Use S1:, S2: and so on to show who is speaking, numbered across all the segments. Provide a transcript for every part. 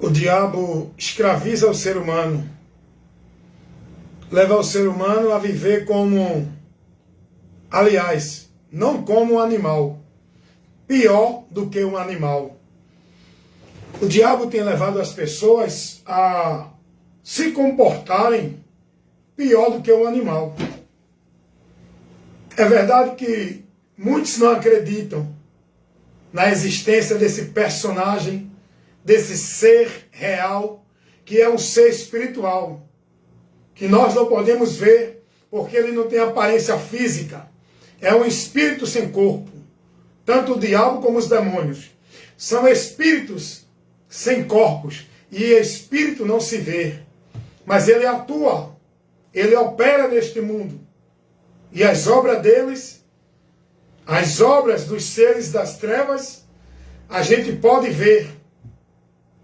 S1: O diabo escraviza o ser humano, leva o ser humano a viver como, aliás, não como um animal, pior do que um animal. O diabo tem levado as pessoas a se comportarem pior do que um animal. É verdade que muitos não acreditam na existência desse personagem, desse ser real, que é um ser espiritual, que nós não podemos ver porque ele não tem aparência física. É um espírito sem corpo. Tanto o diabo como os demônios são espíritos sem corpos, e espírito não se vê, mas ele atua, ele opera neste mundo, e as obras deles, as obras dos seres das trevas, a gente pode ver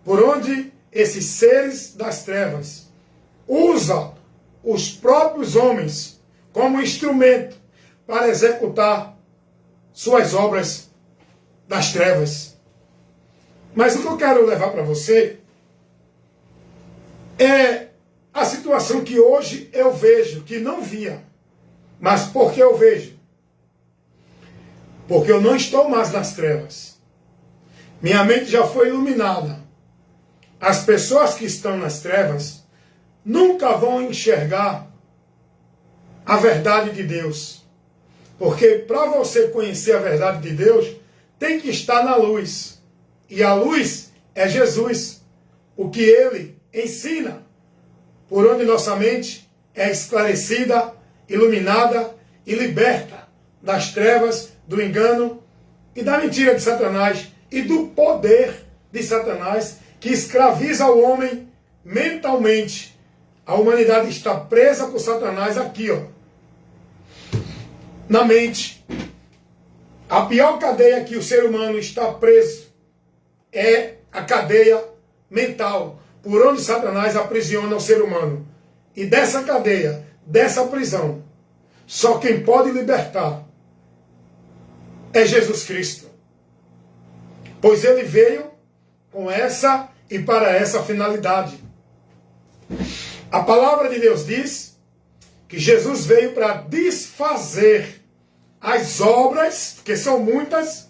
S1: por onde esses seres das trevas usam os próprios homens como instrumento para executar suas obras das trevas. Mas o que eu quero levar para você é a situação que hoje eu vejo, que não via. Mas por que eu vejo? Porque eu não estou mais nas trevas. Minha mente já foi iluminada. As pessoas que estão nas trevas nunca vão enxergar a verdade de Deus. Porque para você conhecer a verdade de Deus, tem que estar na luz. E a luz é Jesus. O que ele ensina, por onde nossa mente é esclarecida, iluminada e liberta das trevas, do engano e da mentira de Satanás e do poder de Satanás que escraviza o homem mentalmente. A humanidade está presa por Satanás aqui, ó, na mente. A pior cadeia que o ser humano está preso é a cadeia mental, por onde Satanás aprisiona o ser humano. E dessa cadeia, dessa prisão, só quem pode libertar é Jesus Cristo. Pois ele veio com essa e para essa finalidade. A palavra de Deus diz que Jesus veio para desfazer as obras, que são muitas,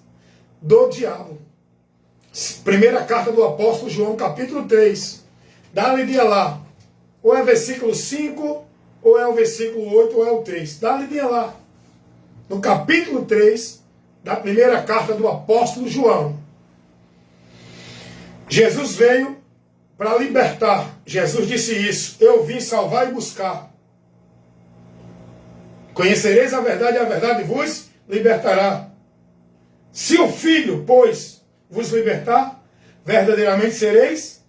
S1: do diabo. Primeira carta do apóstolo João, capítulo 3. Dá-lhe dia lá. Ou é versículo 5, ou é o versículo 8, ou é o 3. Dá-lhe dia lá. No capítulo 3 da primeira carta do apóstolo João. Jesus veio para libertar. Jesus disse isso. Eu vim salvar e buscar. Conhecereis a verdade vos libertará. Se o Filho, pois, vos libertar, verdadeiramente sereis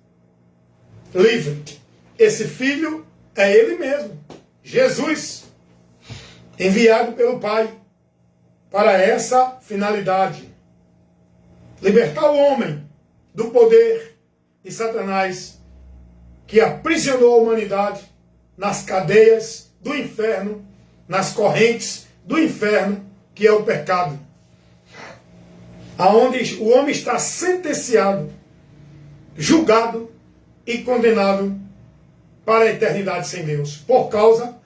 S1: livres. Esse Filho é Ele mesmo, Jesus, enviado pelo Pai para essa finalidade. Libertar o homem do poder de Satanás, que aprisionou a humanidade nas cadeias do inferno, nas correntes do inferno, que é o pecado. Aonde o homem está sentenciado, julgado e condenado para a eternidade sem Deus, por causa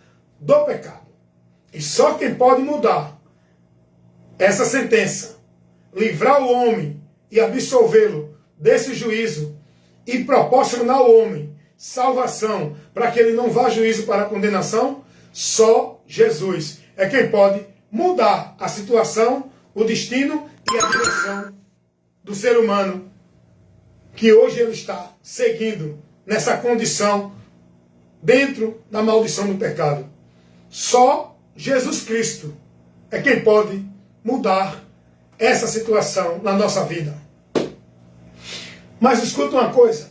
S1: do pecado. E só quem pode mudar essa sentença, livrar o homem e absolvê-lo desse juízo e proporcionar ao homem salvação para que ele não vá a juízo para a condenação, só Jesus é quem pode mudar a situação, o destino e a direção do ser humano que hoje ele está seguindo nessa condição dentro da maldição do pecado. Só Jesus Cristo é quem pode mudar essa situação na nossa vida. Mas escuta uma coisa.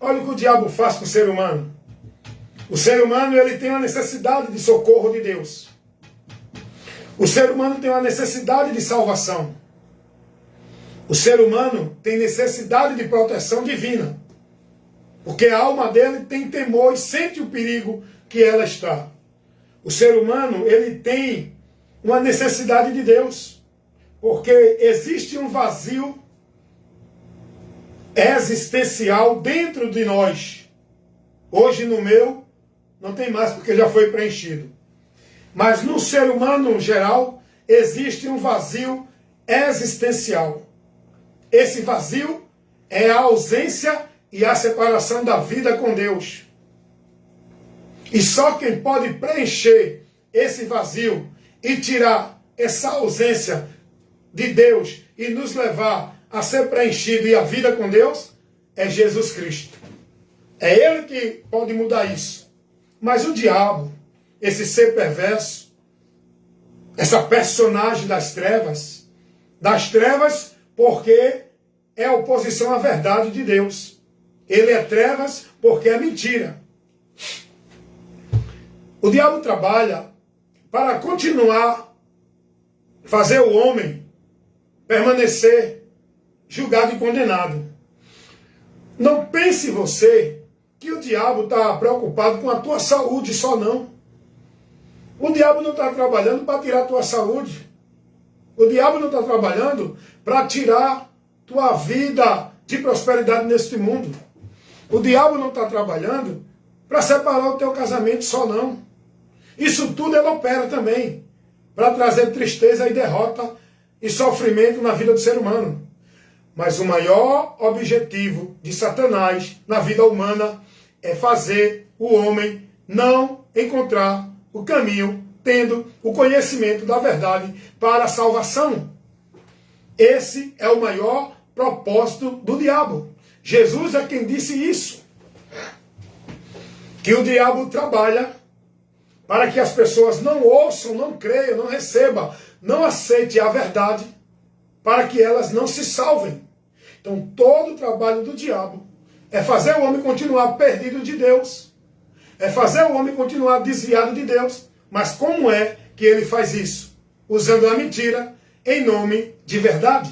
S1: Olha o que o diabo faz com o ser humano. O ser humano ele tem uma necessidade de socorro de Deus. O ser humano tem uma necessidade de salvação. O ser humano tem necessidade de proteção divina. Porque a alma dele tem temor e sente o perigo que ela está. O ser humano, ele tem uma necessidade de Deus. Porque existe um vazio existencial dentro de nós. Hoje no meu, não tem mais porque já foi preenchido. Mas no ser humano geral, existe um vazio existencial. Esse vazio é a ausência e a separação da vida com Deus. E só quem pode preencher esse vazio e tirar essa ausência de Deus e nos levar a ser preenchido e a vida com Deus é Jesus Cristo. É Ele que pode mudar isso. Mas o diabo, esse ser perverso, essa personagem das trevas porque é oposição à verdade de Deus. Ele é trevas porque é mentira. O diabo trabalha para continuar fazer o homem permanecer julgado e condenado. Não pense você que o diabo está preocupado com a tua saúde só não. O diabo não está trabalhando para tirar a tua saúde. O diabo não está trabalhando para tirar tua vida de prosperidade neste mundo. O diabo não está trabalhando para separar o teu casamento só não. Isso tudo ele opera também para trazer tristeza e derrota e sofrimento na vida do ser humano. Mas o maior objetivo de Satanás na vida humana é fazer o homem não encontrar o caminho, tendo o conhecimento da verdade para a salvação. Esse é o maior propósito do diabo. Jesus é quem disse isso. Que o diabo trabalha para que as pessoas não ouçam, não creiam, não recebam, não aceitem a verdade, para que elas não se salvem. Então todo o trabalho do diabo é fazer o homem continuar perdido de Deus, é fazer o homem continuar desviado de Deus. Mas como é que ele faz isso? Usando a mentira em nome de verdade.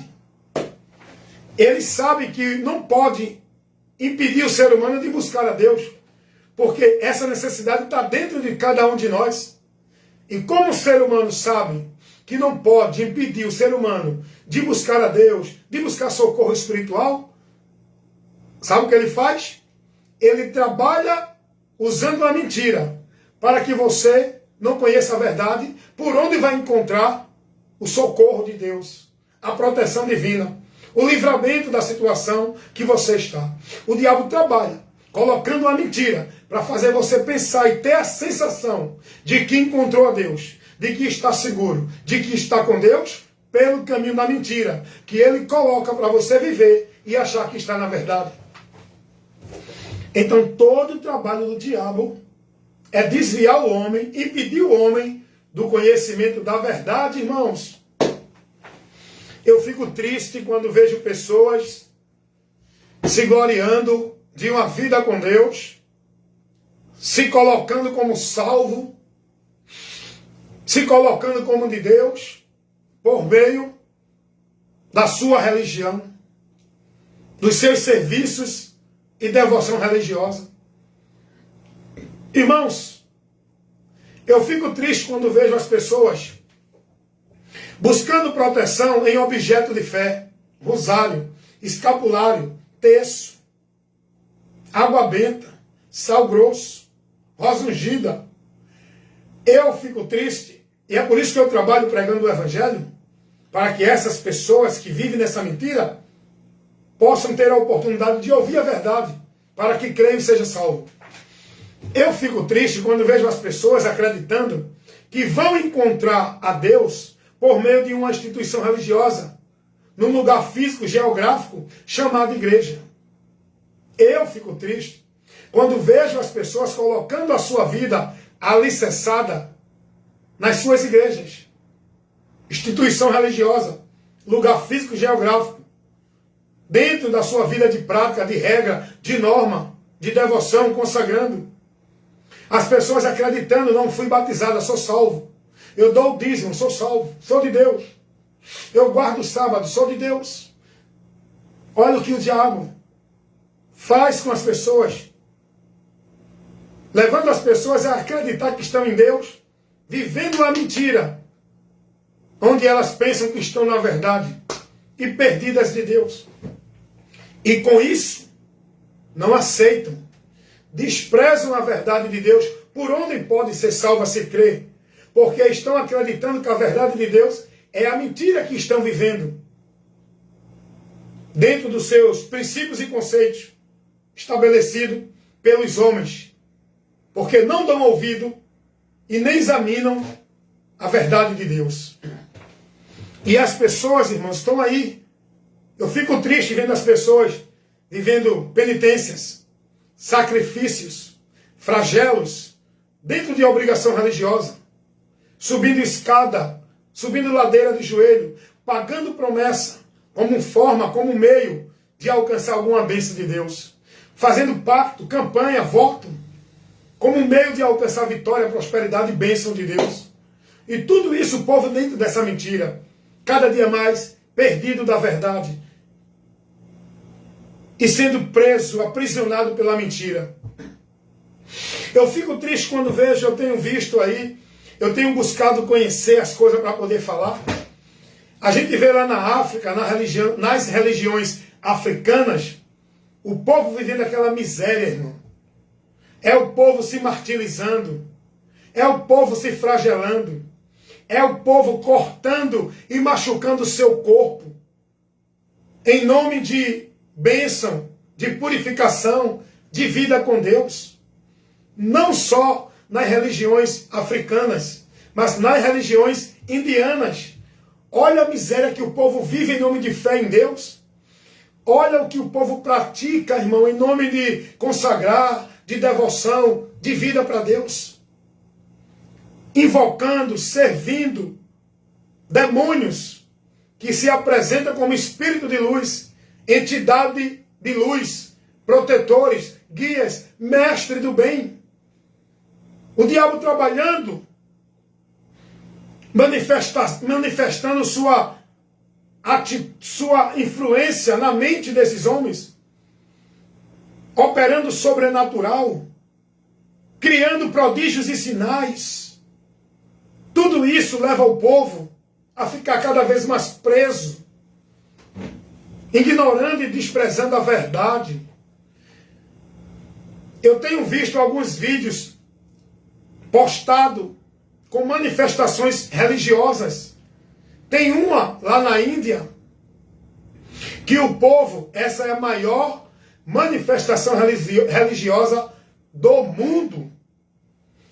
S1: Ele sabe que não pode impedir o ser humano de buscar a Deus, porque essa necessidade está dentro de cada um de nós. E como o ser humano sabe que não pode impedir o ser humano de buscar a Deus, de buscar socorro espiritual, sabe o que ele faz? Ele trabalha usando a mentira, para que você não conheça a verdade, por onde vai encontrar o socorro de Deus, a proteção divina, o livramento da situação que você está. O diabo trabalha colocando a mentira para fazer você pensar e ter a sensação de que encontrou a Deus, de que está seguro, de que está com Deus, pelo caminho da mentira, que ele coloca para você viver e achar que está na verdade. Então todo o trabalho do diabo é desviar o homem, impedir o homem do conhecimento da verdade, irmãos. Eu fico triste quando vejo pessoas se gloriando de uma vida com Deus, se colocando como salvo, se colocando como de Deus, por meio da sua religião, dos seus serviços e devoção religiosa. Irmãos, eu fico triste quando vejo as pessoas buscando proteção em objeto de fé, rosário, escapulário, terço, água benta, sal grosso, rosa ungida. Eu fico triste, e é por isso que eu trabalho pregando o Evangelho, para que essas pessoas que vivem nessa mentira possam ter a oportunidade de ouvir a verdade, para que creiam e sejam salvos. Eu fico triste quando vejo as pessoas acreditando que vão encontrar a Deus por meio de uma instituição religiosa, num lugar físico, geográfico, chamado igreja. Eu fico triste quando vejo as pessoas colocando a sua vida alicerçada nas suas igrejas, instituição religiosa, lugar físico, geográfico, dentro da sua vida de prática, de regra, de norma, de devoção, consagrando. As pessoas acreditando, não fui batizado, sou salvo. Eu dou o dízimo, sou salvo, sou de Deus. Eu guardo o sábado, sou de Deus. Olha o que o diabo faz com as pessoas. Levando as pessoas a acreditar que estão em Deus, vivendo a mentira, onde elas pensam que estão na verdade e perdidas de Deus. E com isso, não aceitam, desprezam a verdade de Deus, por onde pode ser salva se crer, porque estão acreditando que a verdade de Deus é a mentira que estão vivendo, dentro dos seus princípios e conceitos, estabelecidos pelos homens, porque não dão ouvido e nem examinam a verdade de Deus. E as pessoas, irmãos, estão aí. Eu fico triste vendo as pessoas vivendo penitências, sacrifícios, flagelos, dentro de obrigação religiosa, subindo escada, subindo ladeira de joelho, pagando promessa, como forma, como meio de alcançar alguma bênção de Deus, fazendo pacto, campanha, voto, como meio de alcançar vitória, prosperidade e bênção de Deus. E tudo isso o povo dentro dessa mentira, cada dia mais perdido da verdade e sendo preso, aprisionado pela mentira. Eu fico triste quando vejo, eu tenho visto aí, eu tenho buscado conhecer as coisas para poder falar. A gente vê lá na África, nas religiões africanas, o povo vivendo aquela miséria, irmão. É o povo se martirizando, é o povo se flagelando, é o povo cortando e machucando o seu corpo, em nome de bênção, de purificação, de vida com Deus. Não só nas religiões africanas, mas nas religiões indianas. Olha a miséria que o povo vive em nome de fé em Deus. Olha o que o povo pratica, irmão, em nome de consagrar, de devoção, de vida para Deus. Invocando, servindo demônios que se apresentam como espírito de luz, entidade de luz, protetores, guias, mestre do bem. O diabo trabalhando, manifestando sua influência na mente desses homens, operando sobrenatural, criando prodígios e sinais. Tudo isso leva o povo a ficar cada vez mais preso, ignorando e desprezando a verdade. Eu tenho visto alguns vídeos postados com manifestações religiosas. Tem uma lá na Índia, que o povo, essa é a maior manifestação religiosa do mundo,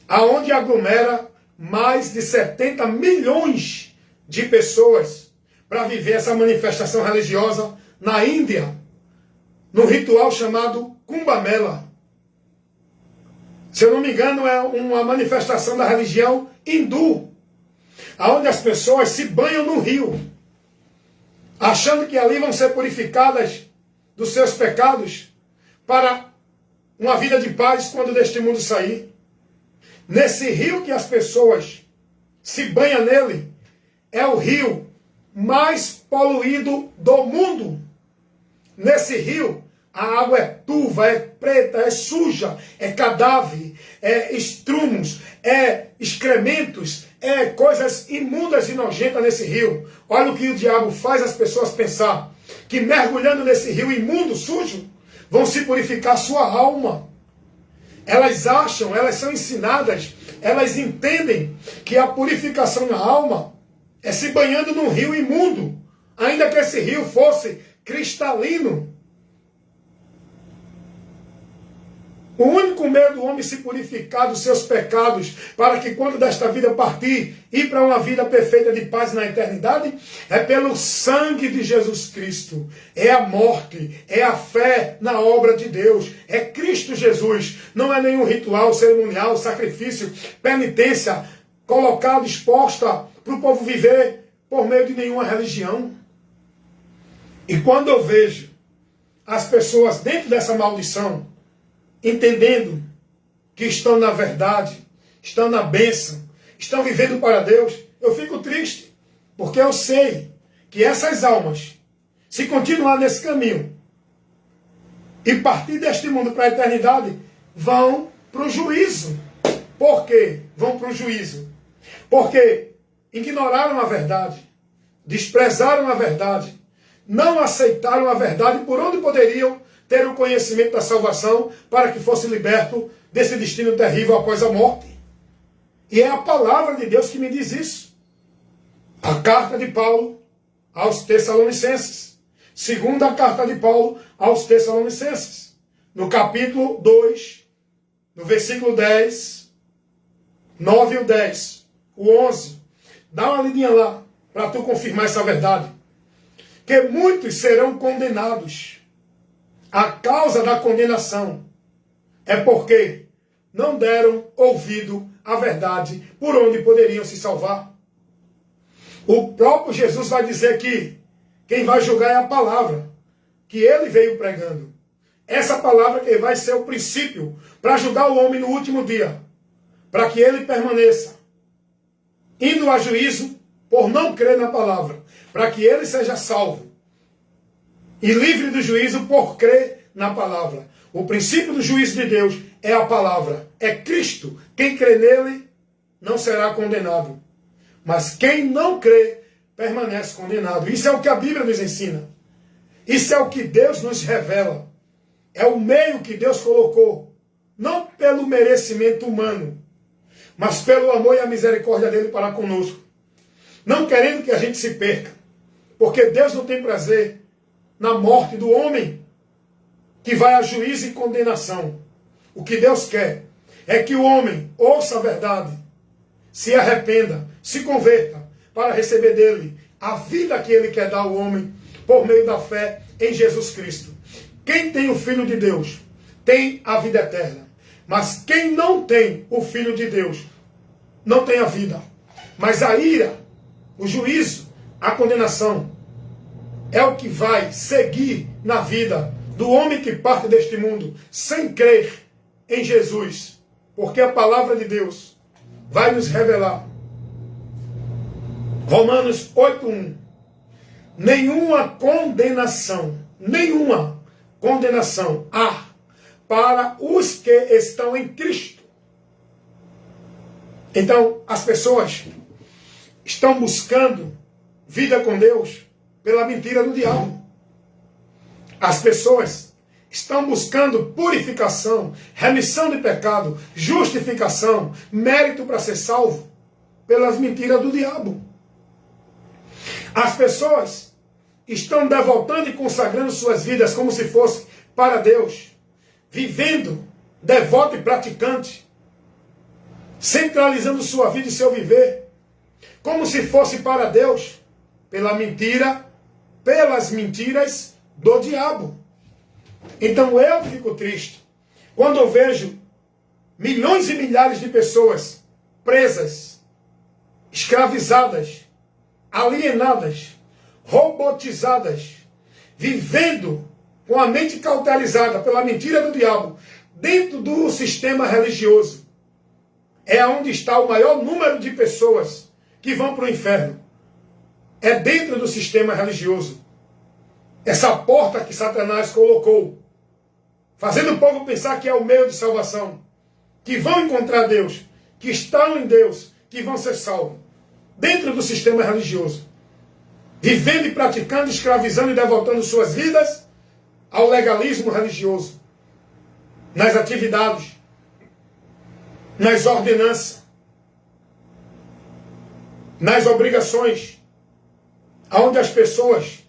S1: aonde aglomera mais de 70 milhões de pessoas para viver essa manifestação religiosa na Índia, no ritual chamado Kumbh Mela. Se eu não me engano, é uma manifestação da religião hindu, onde as pessoas se banham no rio, achando que ali vão ser purificadas dos seus pecados para uma vida de paz quando deste mundo sair. Nesse rio que as pessoas se banham nele, é o rio mais poluído do mundo. Nesse rio, a água é turva, é preta, é suja, é cadáver, é estrumos, é excrementos, é coisas imundas e nojentas nesse rio. Olha o que o diabo faz as pessoas pensar, que mergulhando nesse rio imundo, sujo, vão se purificar sua alma. Elas acham, elas são ensinadas, elas entendem que a purificação na alma é se banhando num rio imundo, ainda que esse rio fosse cristalino. O único meio do homem se purificar dos seus pecados, para que quando desta vida partir, ir para uma vida perfeita de paz na eternidade, é pelo sangue de Jesus Cristo. É a morte, é a fé na obra de Deus, é Cristo Jesus. Não é nenhum ritual, cerimonial, sacrifício, penitência, colocado, exposta para o povo viver por meio de nenhuma religião. E quando eu vejo as pessoas dentro dessa maldição, entendendo que estão na verdade, estão na bênção, estão vivendo para Deus, eu fico triste, porque eu sei que essas almas, se continuar nesse caminho e partir deste mundo para a eternidade, vão para o juízo. Por quê? Vão para o juízo. Porque ignoraram a verdade, desprezaram a verdade, não aceitaram a verdade por onde poderiam ter o conhecimento da salvação para que fosse liberto desse destino terrível após a morte. E é a palavra de Deus que me diz isso. A carta de Paulo aos Tessalonicenses. Segunda carta de Paulo aos Tessalonicenses. No capítulo 2, no versículo 10, 9 e o 10, o 11. Dá uma lidinha lá, para tu confirmar essa verdade. Que muitos serão condenados. A causa da condenação é porque não deram ouvido à verdade por onde poderiam se salvar. O próprio Jesus vai dizer que quem vai julgar é a palavra que ele veio pregando. Essa palavra que vai ser o princípio para julgar o homem no último dia, para que ele permaneça indo a juízo por não crer na palavra, para que ele seja salvo e livre do juízo por crer na palavra. O princípio do juízo de Deus é a palavra, é Cristo. Quem crê nele não será condenado, mas quem não crê permanece condenado. Isso é o que a Bíblia nos ensina. Isso é o que Deus nos revela. É o meio que Deus colocou, não pelo merecimento humano, mas pelo amor e a misericórdia dele para conosco. Não querendo que a gente se perca, porque Deus não tem prazer na morte do homem que vai a juízo e condenação. O que Deus quer é que o homem ouça a verdade, se arrependa, se converta, para receber dele a vida que ele quer dar ao homem por meio da fé em Jesus Cristo. Quem tem o Filho de Deus tem a vida eterna. Mas quem não tem o Filho de Deus não tem a vida. Mas a ira, o juízo, a condenação é o que vai seguir na vida do homem que parte deste mundo sem crer em Jesus. Porque a palavra de Deus vai nos revelar. Romanos 8:1. Nenhuma condenação há para os que estão em Cristo. Então, as pessoas estão buscando vida com Deus pela mentira do diabo. As pessoas estão buscando purificação, remissão de pecado, justificação, mérito para ser salvo pelas mentiras do diabo. As pessoas estão devotando e consagrando suas vidas como se fosse para Deus, vivendo devoto e praticante, centralizando sua vida e seu viver, como se fosse para Deus, pelas mentiras do diabo. Então eu fico triste quando eu vejo milhões e milhares de pessoas presas, escravizadas, alienadas, robotizadas, vivendo com a mente cauterizada pela mentira do diabo, dentro do sistema religioso. É onde está o maior número de pessoas que vão para o inferno. É dentro do sistema religioso. Essa porta que Satanás colocou, fazendo o povo pensar que é o meio de salvação, que vão encontrar Deus, que estão em Deus, que vão ser salvos. Dentro do sistema religioso. Vivendo e praticando, escravizando e devotando suas vidas ao legalismo religioso. Nas atividades, nas ordenanças, nas obrigações, onde as pessoas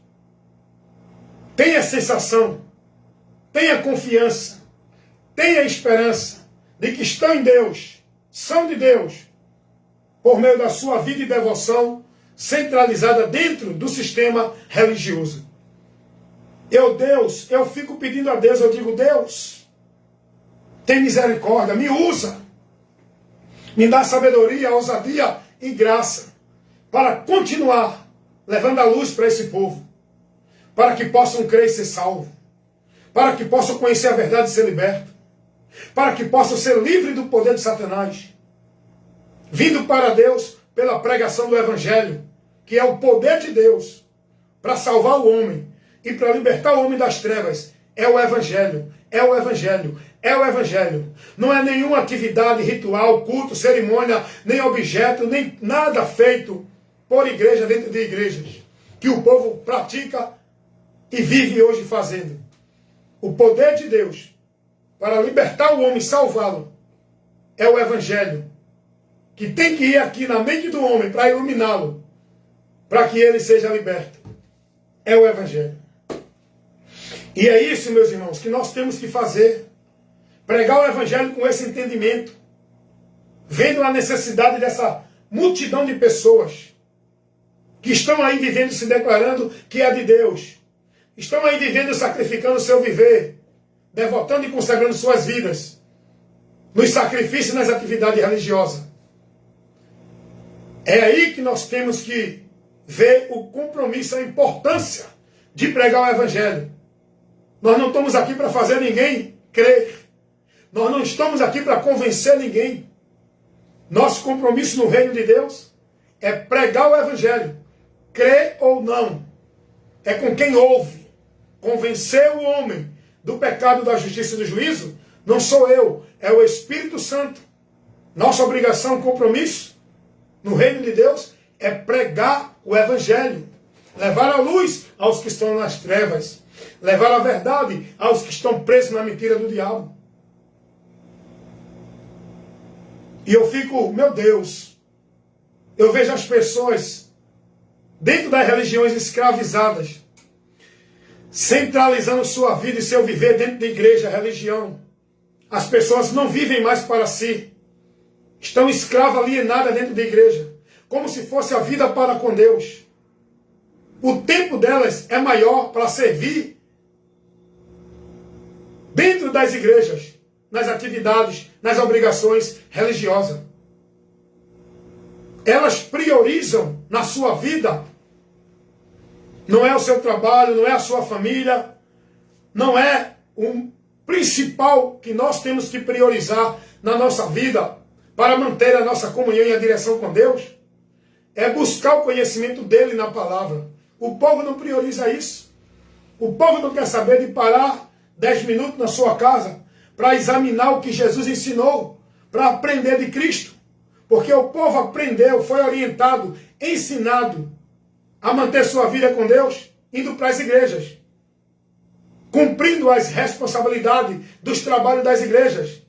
S1: têm a sensação, têm a confiança, têm a esperança de que estão em Deus, são de Deus, por meio da sua vida e devoção centralizada dentro do sistema religioso. Eu fico pedindo a Deus, eu digo, Deus, tem misericórdia, me usa, me dá sabedoria, ousadia e graça para continuar levando a luz para esse povo, para que possam crer e ser salvos, para que possam conhecer a verdade e ser libertos, para que possam ser livres do poder de Satanás, vindo para Deus pela pregação do Evangelho, que é o poder de Deus para salvar o homem e para libertar o homem das trevas. É o Evangelho, é o Evangelho, é o Evangelho. Não é nenhuma atividade, ritual, culto, cerimônia, nem objeto, nem nada feito por igreja dentro de igrejas, que o povo pratica e vive hoje fazendo. O poder de Deus para libertar o homem e salvá-lo é o Evangelho, que tem que ir aqui na mente do homem para iluminá-lo, para que ele seja liberto. É o Evangelho. E é isso, meus irmãos, que nós temos que fazer. Pregar o Evangelho com esse entendimento, vendo a necessidade dessa multidão de pessoas que estão aí vivendo, se declarando que é de Deus. Estão aí vivendo, sacrificando o seu viver, devotando e consagrando suas vidas nos sacrifícios e nas atividades religiosas. É aí que nós temos que ver o compromisso, a importância de pregar o Evangelho. Nós não estamos aqui para fazer ninguém crer. Nós não estamos aqui para convencer ninguém. Nosso compromisso no reino de Deus é pregar o Evangelho. Crer ou não. É com quem ouve. Convencer o homem do pecado, da justiça e do juízo, não sou eu, é o Espírito Santo. Nossa obrigação, compromisso no reino de Deus é pregar o Evangelho. Levar a luz aos que estão nas trevas. Levar a verdade aos que estão presos na mentira do diabo. E eu fico, meu Deus, eu vejo as pessoas dentro das religiões escravizadas, centralizando sua vida e seu viver dentro da igreja, religião. As pessoas não vivem mais para si. Estão escravas, alienadas dentro da igreja, como se fosse a vida para com Deus. O tempo delas é maior para servir dentro das igrejas, nas atividades, nas obrigações religiosas. Elas priorizam na sua vida, não é o seu trabalho, não é a sua família, não é o principal que nós temos que priorizar na nossa vida para manter a nossa comunhão e a direção com Deus, é buscar o conhecimento dele na palavra. O povo não prioriza isso. O povo não quer saber de parar 10 minutos na sua casa para examinar o que Jesus ensinou, para aprender de Cristo. Porque o povo aprendeu, foi orientado, ensinado a manter sua vida com Deus, indo para as igrejas, cumprindo as responsabilidades dos trabalhos das igrejas,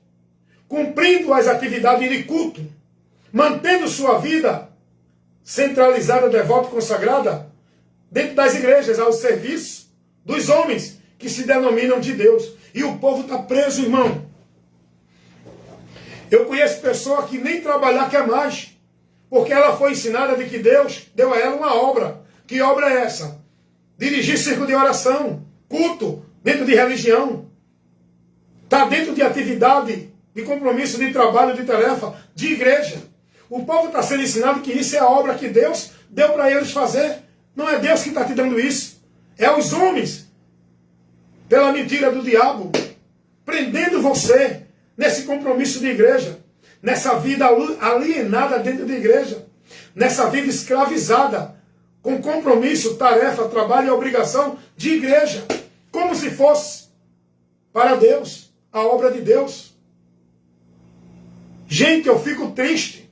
S1: cumprindo as atividades de culto, mantendo sua vida centralizada, devota e consagrada dentro das igrejas, ao serviço dos homens que se denominam de Deus. E o povo está preso, irmão. Eu conheço pessoa que nem trabalhar quer mais, porque ela foi ensinada de que Deus deu a ela uma obra. Que obra é essa? Dirigir círculo de oração, culto, dentro de religião. Está dentro de atividade, de compromisso, de trabalho, de tarefa, de igreja. O povo está sendo ensinado que isso é a obra que Deus deu para eles fazer. Não é Deus que está te dando isso. É os homens, pela mentira do diabo, prendendo você nesse compromisso de igreja, nessa vida alienada dentro da igreja, nessa vida escravizada, com compromisso, tarefa, trabalho e obrigação de igreja, como se fosse para Deus, a obra de Deus. Gente, eu fico triste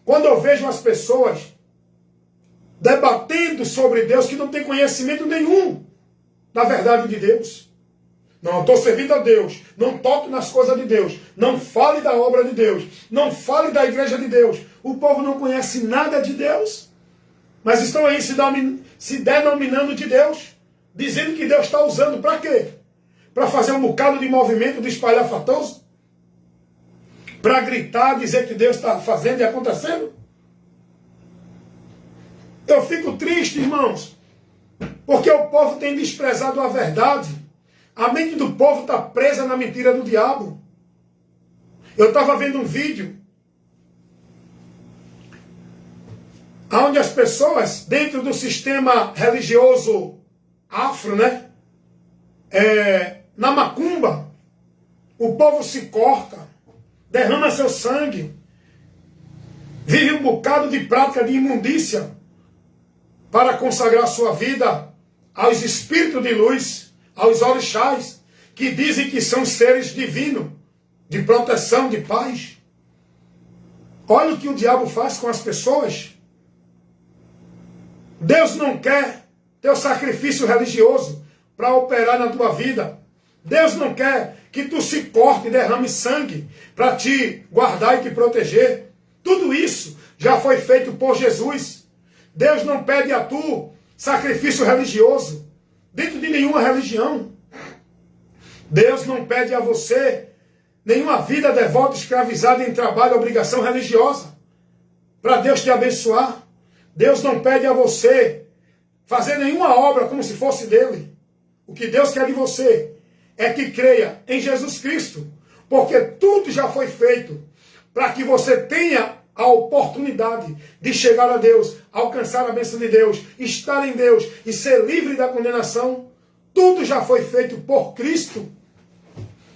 S1: quando eu vejo as pessoas debatendo sobre Deus que não tem conhecimento nenhum da verdade de Deus. Não, eu estou servindo a Deus. Não toque nas coisas de Deus. Não fale da obra de Deus. Não fale da igreja de Deus. O povo não conhece nada de Deus, mas estão aí se denominando de Deus, dizendo que Deus está usando para quê? Para fazer um bocado de movimento de espalhafatoso? Para gritar, dizer que Deus está fazendo e acontecendo? Eu fico triste, irmãos, porque o povo tem desprezado a verdade. A mente do povo está presa na mentira do diabo. Eu estava vendo um vídeo onde as pessoas, dentro do sistema religioso afro, na macumba, o povo se corta, derrama seu sangue, vive um bocado de prática de imundícia para consagrar sua vida aos espíritos de luz, aos orixás, que dizem que são seres divinos, de proteção, de paz. Olha o que o diabo faz com as pessoas. Deus não quer teu sacrifício religioso, para operar na tua vida. Deus não quer que tu se corte e derrame sangue para te guardar e te proteger. Tudo isso já foi feito por Jesus. Deus não pede a tu sacrifício religioso dentro de nenhuma religião. Deus não pede a você nenhuma vida devota escravizada em trabalho, obrigação religiosa, para Deus te abençoar. Deus não pede a você fazer nenhuma obra como se fosse dele. O que Deus quer de você é que creia em Jesus Cristo, porque tudo já foi feito para que você tenha a oportunidade de chegar a Deus, alcançar a bênção de Deus, estar em Deus e ser livre da condenação. Tudo já foi feito por Cristo.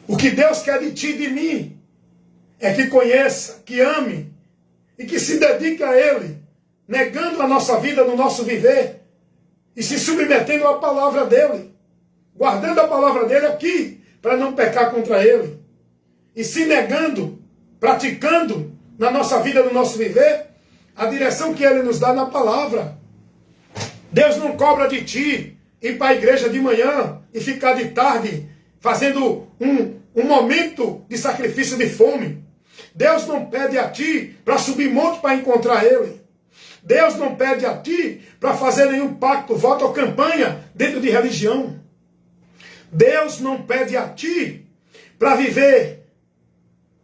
S1: O que Deus quer de ti e de mim é que conheça, que ame e que se dedique a Ele, negando a nossa vida no nosso viver e se submetendo à palavra dEle, guardando a palavra dEle aqui, para não pecar contra Ele, e se negando, praticando na nossa vida, no nosso viver, a direção que Ele nos dá na palavra. Deus não cobra de ti ir para a igreja de manhã e ficar de tarde fazendo um momento de sacrifício de fome. Deus não pede a ti para subir monte para encontrar Ele. Deus não pede a ti para fazer nenhum pacto, voto ou campanha dentro de religião. Deus não pede a ti para viver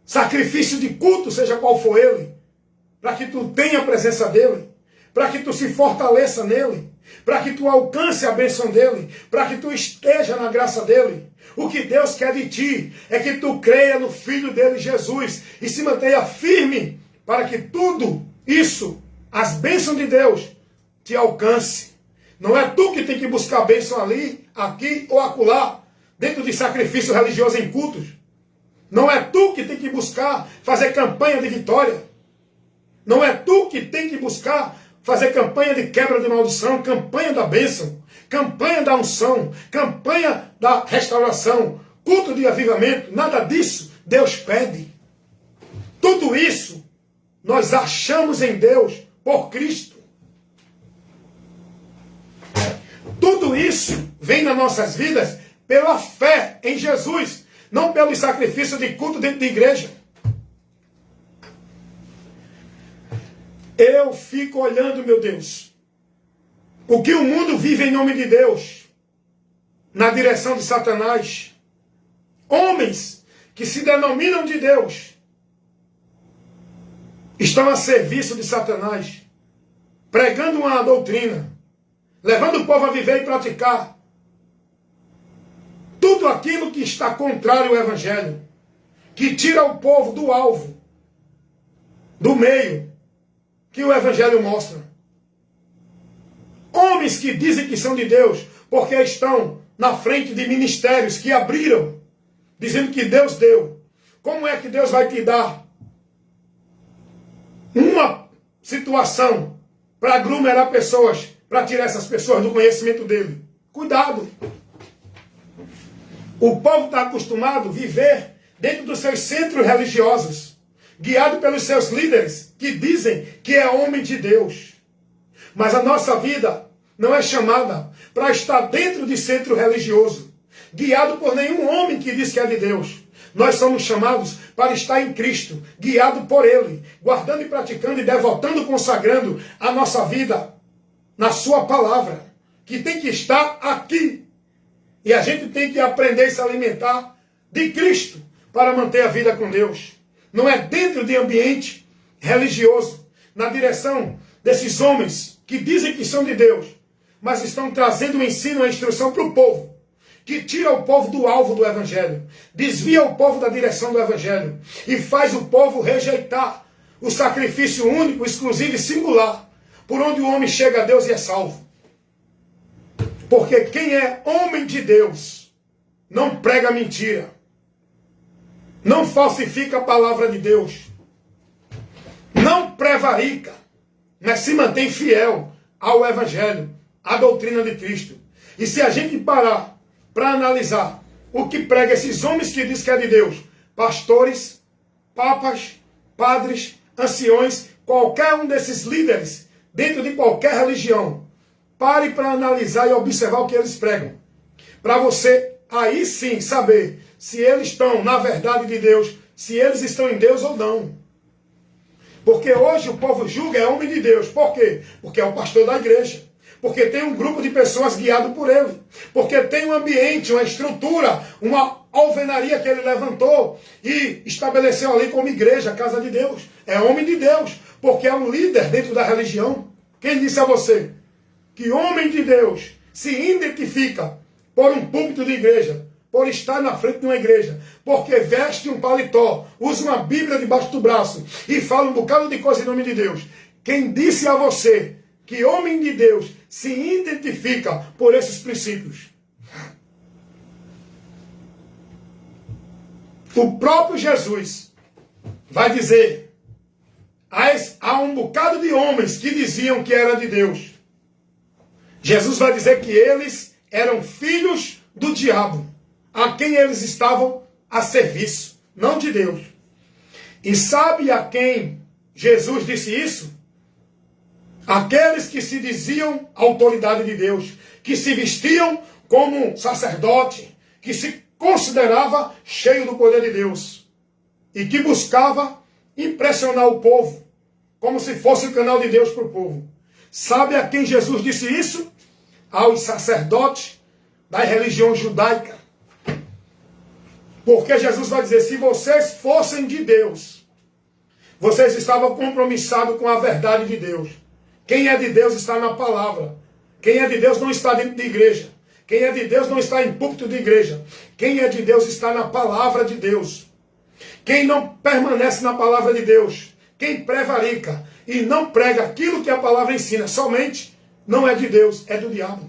S1: sacrifício de culto, seja qual for ele, para que tu tenha a presença dele, para que tu se fortaleça nele, para que tu alcance a bênção dele, para que tu esteja na graça dele. O que Deus quer de ti é que tu creia no Filho dele, Jesus, e se mantenha firme para que tudo isso, as bênçãos de Deus, te alcance. Não é tu que tem que buscar bênção ali, aqui ou acolá, dentro de sacrifício religioso em cultos. Não é tu que tem que buscar fazer campanha de vitória. Não é tu que tem que buscar fazer campanha de quebra de maldição, campanha da bênção, campanha da unção, campanha da restauração, culto de avivamento. Nada disso Deus pede. Tudo isso nós achamos em Deus por Cristo. Tudo isso vem nas nossas vidas pela fé em Jesus, não pelo sacrifício de culto dentro da igreja. Eu fico olhando, meu Deus, o que o mundo vive em nome de Deus, na direção de Satanás. Homens que se denominam de Deus estão a serviço de Satanás, pregando uma doutrina, levando o povo a viver e praticar tudo aquilo que está contrário ao Evangelho, que tira o povo do alvo, do meio, que o Evangelho mostra. Homens que dizem que são de Deus, porque estão na frente de ministérios que abriram, dizendo que Deus deu. Como é que Deus vai te dar uma situação para aglomerar pessoas, para tirar essas pessoas do conhecimento dele? Cuidado! O povo está acostumado a viver dentro dos seus centros religiosos, guiado pelos seus líderes, que dizem que é homem de Deus. Mas a nossa vida não é chamada para estar dentro de centro religioso, guiado por nenhum homem que diz que é de Deus. Nós somos chamados para estar em Cristo, guiado por Ele, guardando e praticando e devotando, consagrando a nossa vida na Sua palavra, que tem que estar aqui. E a gente tem que aprender a se alimentar de Cristo para manter a vida com Deus. Não é dentro de ambiente religioso, na direção desses homens que dizem que são de Deus, mas estão trazendo o ensino, a instrução para o povo, que tira o povo do alvo do Evangelho, desvia o povo da direção do Evangelho e faz o povo rejeitar o sacrifício único, exclusivo e singular, por onde o homem chega a Deus e é salvo. Porque quem é homem de Deus não prega mentira, não falsifica a palavra de Deus, não prevarica, mas se mantém fiel ao Evangelho, à doutrina de Cristo. E se a gente parar para analisar o que prega esses homens que dizem que é de Deus, pastores, papas, padres, anciões, qualquer um desses líderes, dentro de qualquer religião, pare para analisar e observar o que eles pregam. Para você aí sim saber se eles estão na verdade de Deus, se eles estão em Deus ou não. Porque hoje o povo julga é homem de Deus. Por quê? Porque é o pastor da igreja. Porque tem um grupo de pessoas guiado por ele. Porque tem um ambiente, uma estrutura, uma alvenaria que ele levantou e estabeleceu ali como igreja, casa de Deus. É homem de Deus, porque é um líder dentro da religião. Quem disse a você que homem de Deus se identifica por um púlpito de igreja, por estar na frente de uma igreja, porque veste um paletó, usa uma Bíblia debaixo do braço e fala um bocado de coisa em nome de Deus? Quem disse a você que homem de Deus se identifica por esses princípios? O próprio Jesus vai dizer, há um bocado de homens que diziam que era de Deus. Jesus vai dizer que eles eram filhos do diabo, a quem eles estavam a serviço, não de Deus. E sabe a quem Jesus disse isso? Aqueles que se diziam autoridade de Deus, que se vestiam como sacerdote, que se considerava cheio do poder de Deus e que buscava impressionar o povo, como se fosse o canal de Deus para o povo. Sabe a quem Jesus disse isso? Aos sacerdotes da religião judaica. Porque Jesus vai dizer, se vocês fossem de Deus, vocês estavam compromissados com a verdade de Deus. Quem é de Deus está na palavra. Quem é de Deus não está dentro de igreja. Quem é de Deus não está em púlpito de igreja. Quem é de Deus está na palavra de Deus. Quem não permanece na palavra de Deus, quem prevarica e não prega aquilo que a palavra ensina, somente não é de Deus, é do diabo.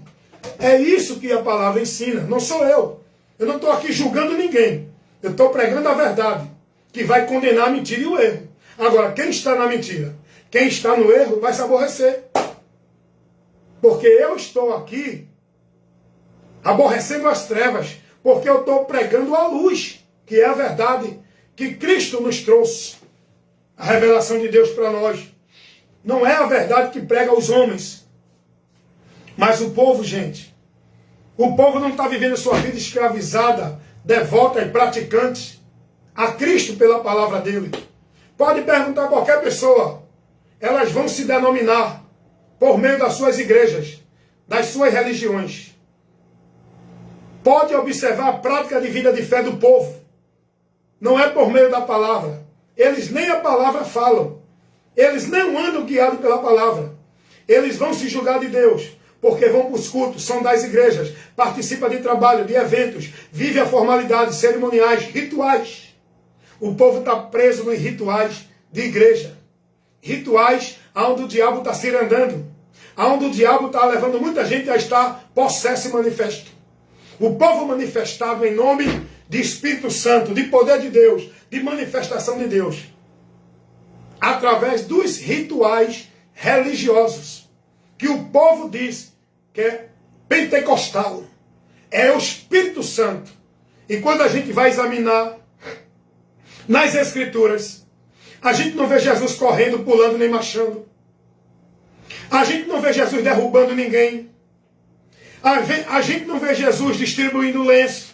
S1: É isso que a palavra ensina, não sou eu. Eu não estou aqui julgando ninguém. Eu estou pregando a verdade, que vai condenar a mentira e o erro. Agora, quem está na mentira, quem está no erro, vai se aborrecer. Porque eu estou aqui aborrecendo as trevas, porque eu estou pregando a luz, que é a verdade, que Cristo nos trouxe. A revelação de Deus para nós. Não é a verdade que prega os homens. Mas o povo, gente, o povo não está vivendo sua vida escravizada, devota e praticante a Cristo pela palavra dele. Pode perguntar a qualquer pessoa. Elas vão se denominar por meio das suas igrejas, das suas religiões. Pode observar a prática de vida de fé do povo. Não é por meio da palavra. Eles nem a palavra falam. Eles não andam guiados pela palavra. Eles vão se julgar de Deus, porque vão para os cultos, são das igrejas, participam de trabalho, de eventos, vivem a formalidade, cerimoniais, rituais. O povo está preso nos rituais de igreja. Rituais onde o diabo está se andando. Onde o diabo está levando muita gente a estar possesso e manifesto. O povo manifestado em nome de Espírito Santo, de poder de Deus, de manifestação de Deus, através dos rituais religiosos, que o povo diz que é pentecostal, é o Espírito Santo. E quando a gente vai examinar nas Escrituras, a gente não vê Jesus correndo, pulando, nem marchando. A gente não vê Jesus derrubando ninguém. A gente não vê Jesus distribuindo lenço,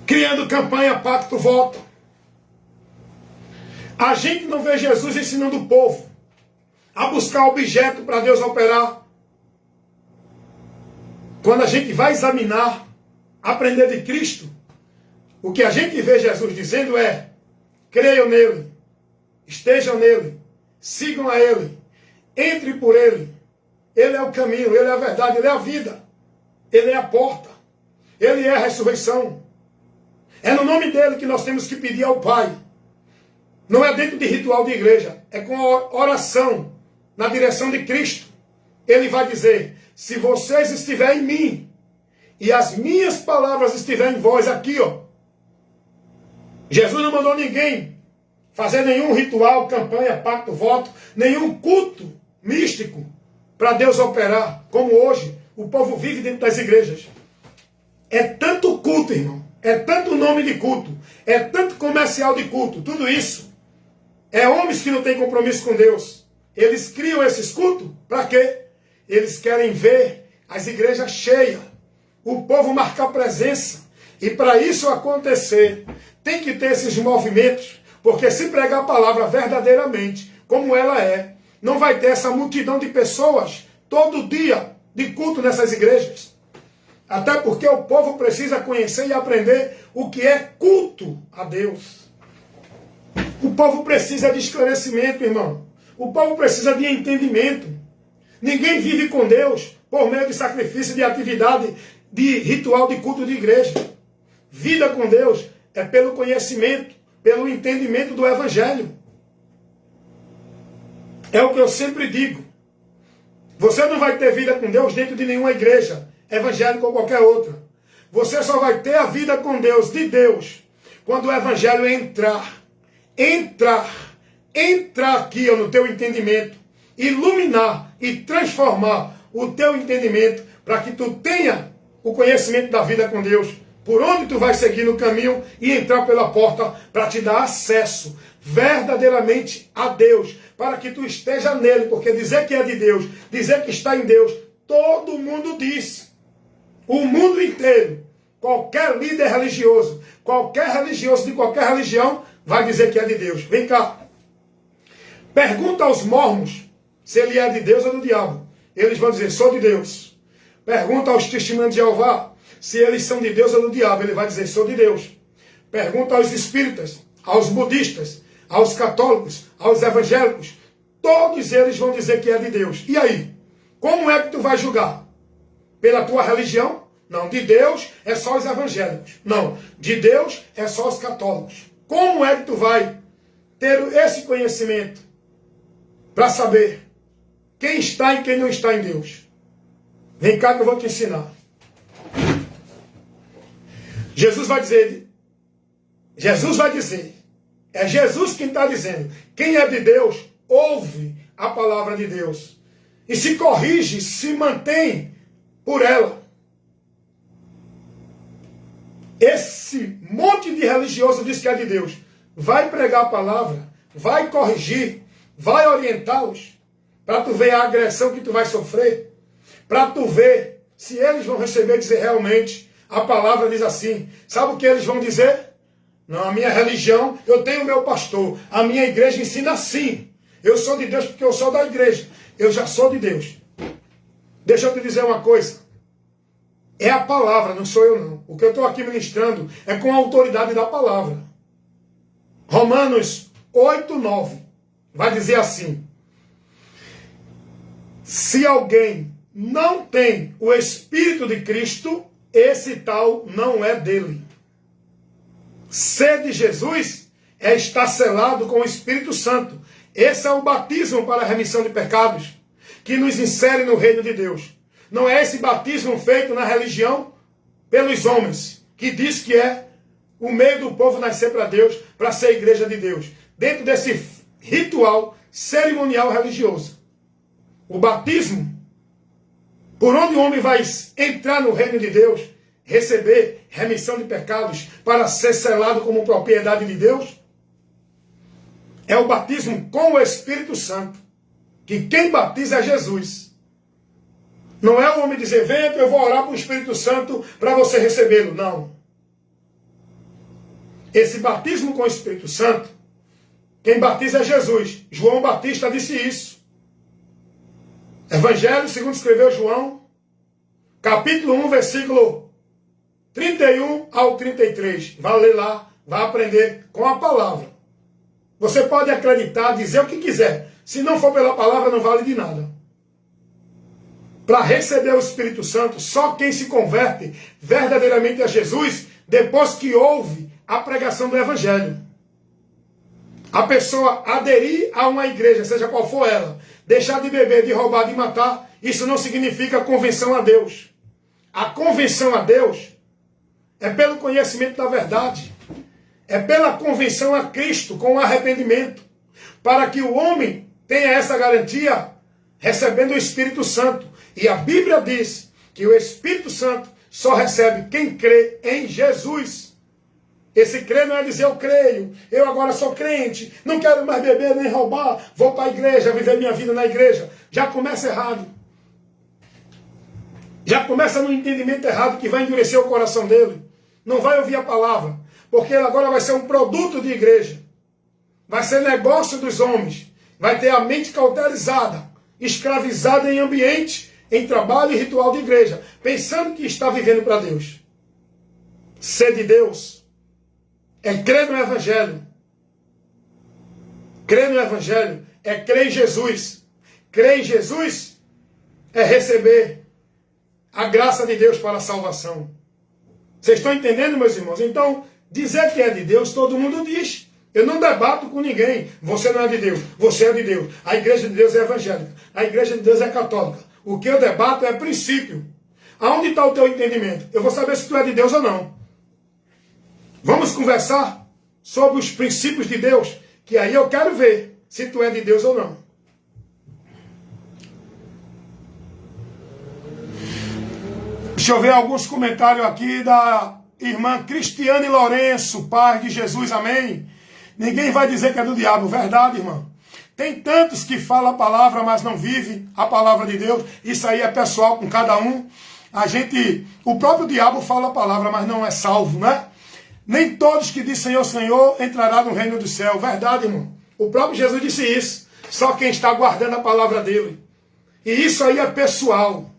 S1: criando campanha, pacto, voto. A gente não vê Jesus ensinando o povo a buscar objeto para Deus operar. Quando a gente vai examinar, aprender de Cristo, o que a gente vê Jesus dizendo é: creiam nele, estejam nele, sigam a ele, entre por ele. Ele é o caminho, ele é a verdade, ele é a vida, ele é a porta, ele é a ressurreição. É no nome dele que nós temos que pedir ao Pai. Não é dentro de ritual de igreja, é com a oração na direção de Cristo. Ele vai dizer: se vocês estiverem em mim e as minhas palavras estiverem em vós, aqui, ó. Jesus não mandou ninguém fazer nenhum ritual, campanha, pacto, voto, nenhum culto místico para Deus operar, como hoje o povo vive dentro das igrejas. É tanto culto, irmão, é tanto nome de culto, é tanto comercial de culto, tudo isso é homens que não têm compromisso com Deus. Eles criam esses cultos, para quê? Eles querem ver as igrejas cheias, o povo marcar presença. E para isso acontecer, tem que ter esses movimentos, porque se pregar a palavra verdadeiramente, como ela é, não vai ter essa multidão de pessoas todo dia de culto nessas igrejas. Até porque o povo precisa conhecer e aprender o que é culto a Deus. O povo precisa de esclarecimento, irmão. O povo precisa de entendimento. Ninguém vive com Deus por meio de sacrifício, de atividade, de ritual de culto de igreja. Vida com Deus é pelo conhecimento, pelo entendimento do Evangelho. É o que eu sempre digo. Você não vai ter vida com Deus dentro de nenhuma igreja, evangélica ou qualquer outra. Você só vai ter a vida com Deus, de Deus, quando o Evangelho entrar aqui no teu entendimento, iluminar e transformar o teu entendimento para que tu tenha o conhecimento da vida com Deus, por onde tu vai seguir no caminho e entrar pela porta para te dar acesso verdadeiramente a Deus, para que tu esteja nele, porque dizer que é de Deus, dizer que está em Deus, todo mundo diz. O mundo inteiro, qualquer líder religioso, qualquer religioso de qualquer religião, vai dizer que é de Deus. Vem cá. Pergunta aos mormons se ele é de Deus ou do diabo. Eles vão dizer, sou de Deus. Pergunta aos testemunhos de Jeová se eles são de Deus ou do diabo. Ele vai dizer, sou de Deus. Pergunta aos espíritas, aos budistas, aos católicos, aos evangélicos. Todos eles vão dizer que é de Deus. E aí? Como é que tu vai julgar? Pela tua religião? Não, de Deus é só os evangélicos. Não, de Deus é só os católicos. Como é que tu vai ter esse conhecimento para saber quem está e quem não está em Deus? Vem cá que eu vou te ensinar. Jesus vai dizer, é Jesus quem está dizendo, quem é de Deus, ouve a palavra de Deus. E se corrige, se mantém por ela. Esse monte de religioso diz que é de Deus. Vai pregar a palavra, vai corrigir, vai orientá-los, para tu ver a agressão que tu vai sofrer, para tu ver se eles vão receber e dizer realmente, a palavra diz assim. Sabe o que eles vão dizer? Não, a minha religião, eu tenho o meu pastor, a minha igreja ensina assim. Eu sou de Deus porque eu sou da igreja. Eu já sou de Deus. Deixa eu te dizer uma coisa. É a palavra, não sou eu não. O que eu estou aqui ministrando é com a autoridade da palavra. Romanos 8:9 vai dizer assim. Se alguém não tem o Espírito de Cristo, esse tal não é dele. Ser de Jesus é estar selado com o Espírito Santo. Esse é o batismo para a remissão de pecados, que nos insere no reino de Deus. Não é esse batismo feito na religião pelos homens, que diz que é o meio do povo nascer para Deus, para ser igreja de Deus. Dentro desse ritual cerimonial religioso. O batismo, por onde o homem vai entrar no reino de Deus, receber remissão de pecados para ser selado como propriedade de Deus, é o batismo com o Espírito Santo. Que quem batiza é Jesus. Não é o homem dizer, venha que eu vou orar para o Espírito Santo para você recebê-lo. Não. Esse batismo com o Espírito Santo, quem batiza é Jesus. João Batista disse isso. Evangelho, segundo escreveu João, capítulo 1, versículo 31 ao 33. Vai ler lá, vai aprender com a palavra. Você pode acreditar, dizer o que quiser. Se não for pela palavra, não vale de nada. Para receber o Espírito Santo, só quem se converte verdadeiramente a Jesus, depois que ouve a pregação do Evangelho. A pessoa aderir a uma igreja, seja qual for ela, deixar de beber, de roubar, de matar, isso não significa convenção a Deus. A convenção a Deus é pelo conhecimento da verdade. É pela convenção a Cristo, com arrependimento, para que o homem tenha essa garantia, recebendo o Espírito Santo. E a Bíblia diz que o Espírito Santo só recebe quem crê em Jesus. Esse crer não é dizer eu creio, eu agora sou crente, não quero mais beber nem roubar, vou para a igreja, viver minha vida na igreja. Já começa errado. Já começa no entendimento errado que vai endurecer o coração dele. Não vai ouvir a palavra. Porque ele agora vai ser um produto de igreja. Vai ser negócio dos homens. Vai ter a mente cauterizada, escravizada em ambiente, em trabalho e ritual de igreja, pensando que está vivendo para Deus. Ser de Deus é crer no Evangelho. Crer no Evangelho é crer em Jesus. Crer em Jesus é receber a graça de Deus para a salvação. Vocês estão entendendo, meus irmãos? Então, dizer que é de Deus, todo mundo diz. Eu não debato com ninguém. Você não é de Deus, você é de Deus. A igreja de Deus é evangélica. A igreja de Deus é católica. O que eu debato é princípio. Aonde está o teu entendimento? Eu vou saber se tu é de Deus ou não. Vamos conversar sobre os princípios de Deus, que aí eu quero ver se tu é de Deus ou não. Deixa eu ver alguns comentários aqui da irmã Cristiane Lourenço, paz de Jesus, amém. Ninguém vai dizer que é do diabo, verdade, irmã. Tem tantos que falam a palavra, mas não vivem a palavra de Deus. Isso aí é pessoal com cada um. O próprio diabo fala a palavra, mas não é salvo, né? Nem todos que dizem Senhor, Senhor, entrará no reino do céu. Verdade, irmão. O próprio Jesus disse isso. Só quem está guardando a palavra dele. E isso aí é pessoal.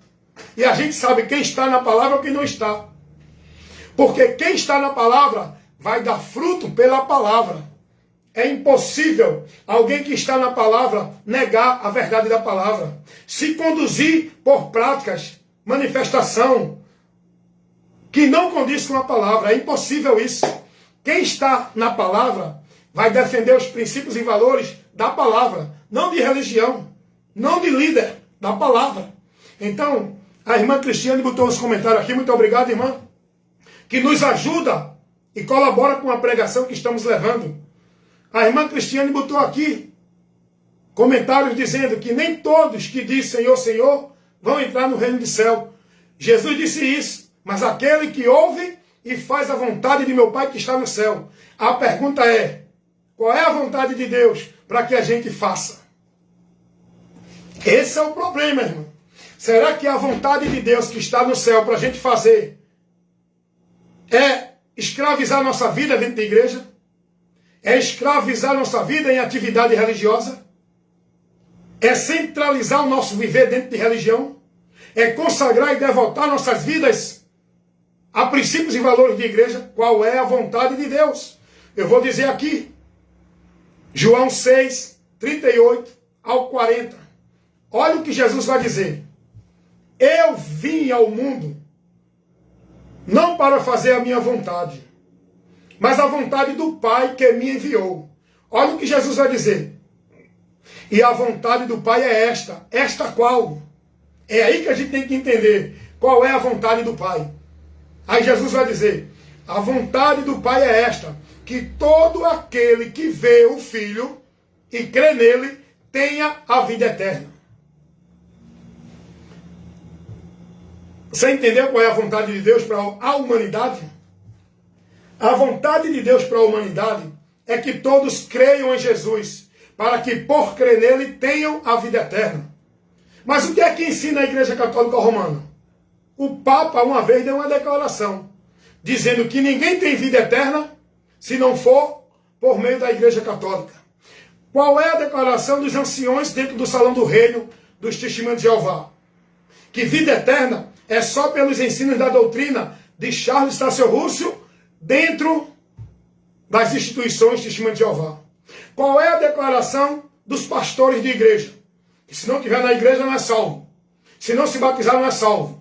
S1: E a gente sabe quem está na palavra e quem não está. Porque quem está na palavra vai dar fruto pela palavra. É impossível alguém que está na palavra negar a verdade da palavra. Se conduzir por práticas, manifestação, que não condiz com a palavra. É impossível isso. Quem está na palavra vai defender os princípios e valores da palavra. Não de religião. Não de líder. Da palavra. Então, a irmã Cristiane botou uns comentários aqui. Muito obrigado, irmã. Que nos ajuda e colabora com a pregação que estamos levando. A irmã Cristiane botou aqui comentários dizendo que nem todos que dizem Senhor, Senhor vão entrar no reino do céu. Jesus disse isso, mas aquele que ouve e faz a vontade de meu Pai que está no céu. A pergunta é, qual é a vontade de Deus para que a gente faça? Esse é o problema, irmão. Será que a vontade de Deus que está no céu para a gente fazer é escravizar nossa vida dentro da igreja? É escravizar nossa vida em atividade religiosa? É centralizar o nosso viver dentro de religião? É consagrar e devotar nossas vidas a princípios e valores de igreja? Qual é a vontade de Deus? Eu vou dizer aqui, João 6, 38 ao 40. Olha o que Jesus vai dizer. Eu vim ao mundo não para fazer a minha vontade, mas a vontade do Pai que me enviou. Olha o que Jesus vai dizer. E a vontade do Pai é esta. Esta qual? É aí que a gente tem que entender qual é a vontade do Pai. Aí Jesus vai dizer, a vontade do Pai é esta, que todo aquele que vê o Filho e crê nele tenha a vida eterna. Você entendeu qual é a vontade de Deus para a humanidade? A vontade de Deus para a humanidade é que todos creiam em Jesus, para que por crer nele tenham a vida eterna. Mas o que é que ensina a Igreja Católica Romana? O Papa uma vez deu uma declaração, dizendo que ninguém tem vida eterna se não for por meio da Igreja Católica. Qual é a declaração dos anciões dentro do Salão do Reino dos Testemunhos de Jeová? Que vida eterna é só pelos ensinos da doutrina de Charles Tasso Russell dentro das instituições Testemunhos de Jeová. Qual é a declaração dos pastores de igreja? Que se não estiver na igreja não é salvo. Se não se batizar não é salvo.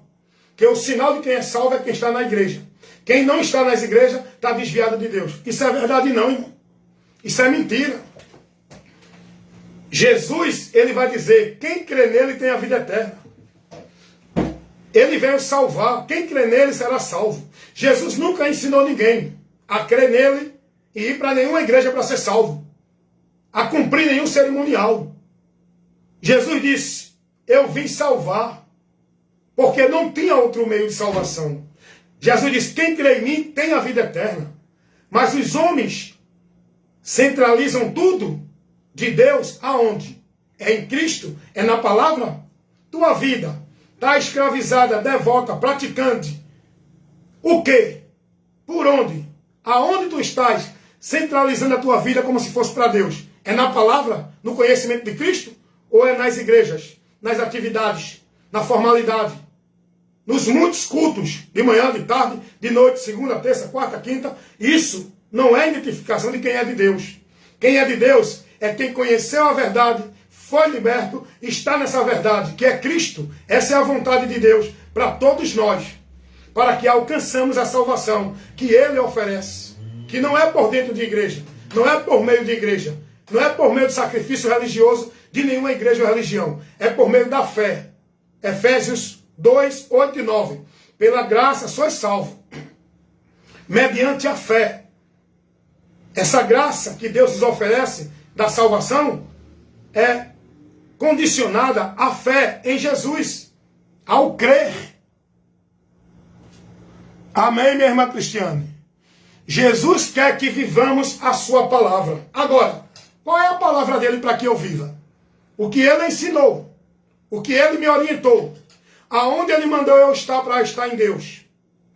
S1: Que o sinal de quem é salvo é quem está na igreja. Quem não está nas igrejas está desviado de Deus. Isso é verdade não, irmão. Isso é mentira. Jesus, ele vai dizer, quem crê nele tem a vida eterna. Ele veio salvar. Quem crê nele será salvo. Jesus nunca ensinou ninguém a crer nele e ir para nenhuma igreja para ser salvo. A cumprir nenhum cerimonial. Jesus disse, eu vim salvar. Porque não tinha outro meio de salvação. Jesus disse, quem crê em mim tem a vida eterna. Mas os homens centralizam tudo de Deus aonde? É em Cristo? É na palavra? Tua vida está escravizada, devota, praticante. O quê? Por onde? Aonde tu estás centralizando a tua vida como se fosse para Deus? É na palavra, no conhecimento de Cristo? Ou é nas igrejas, nas atividades, na formalidade? Nos muitos cultos, de manhã, de tarde, de noite, segunda, terça, quarta, quinta? Isso não é identificação de quem é de Deus. Quem é de Deus é quem conheceu a verdade, foi liberto, está nessa verdade, que é Cristo. Essa é a vontade de Deus para todos nós, para que alcançamos a salvação que Ele oferece, que não é por dentro de igreja, não é por meio de igreja, não é por meio de sacrifício religioso de nenhuma igreja ou religião, é por meio da fé. Efésios 2, 8 e 9. Pela graça sois salvo, mediante a fé. Essa graça que Deus nos oferece da salvação é condicionada à fé em Jesus, ao crer. Amém, minha irmã Cristiane? Jesus quer que vivamos a sua palavra. Agora, qual é a palavra dele para que eu viva? O que ele ensinou, o que ele me orientou, aonde ele mandou eu estar para estar em Deus,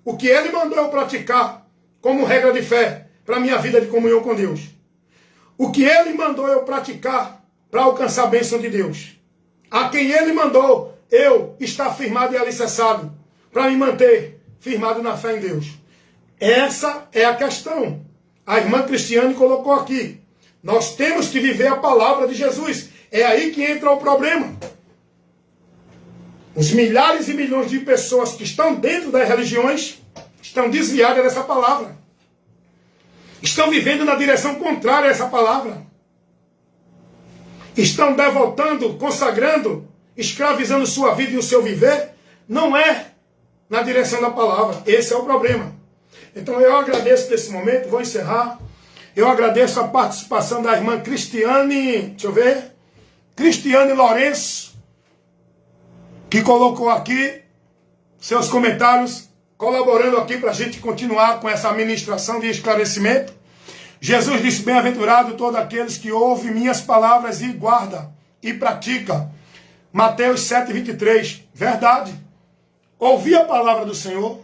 S1: o que ele mandou eu praticar como regra de fé para a minha vida de comunhão com Deus, o que ele mandou eu praticar para alcançar a bênção de Deus, a quem ele mandou eu estar firmado e alicerçado para me manter firmado na fé em Deus. Essa é a questão. A irmã Cristiane colocou aqui. Nós temos que viver a palavra de Jesus. É aí que entra o problema. Os milhares e milhões de pessoas que estão dentro das religiões estão desviadas dessa palavra. Estão vivendo na direção contrária a essa palavra. Estão devotando, consagrando, escravizando sua vida e o seu viver. Não é na direção da palavra. Esse é o problema. Então eu agradeço nesse momento, vou encerrar. Eu agradeço a participação da irmã Cristiane, deixa eu ver, Cristiane Lourenço, que colocou aqui seus comentários, colaborando aqui para a gente continuar com essa ministração de esclarecimento. Jesus disse, bem-aventurado todos aqueles que ouvem minhas palavras e guarda e pratica. Mateus 7:23, verdade. Ouvi a palavra do Senhor.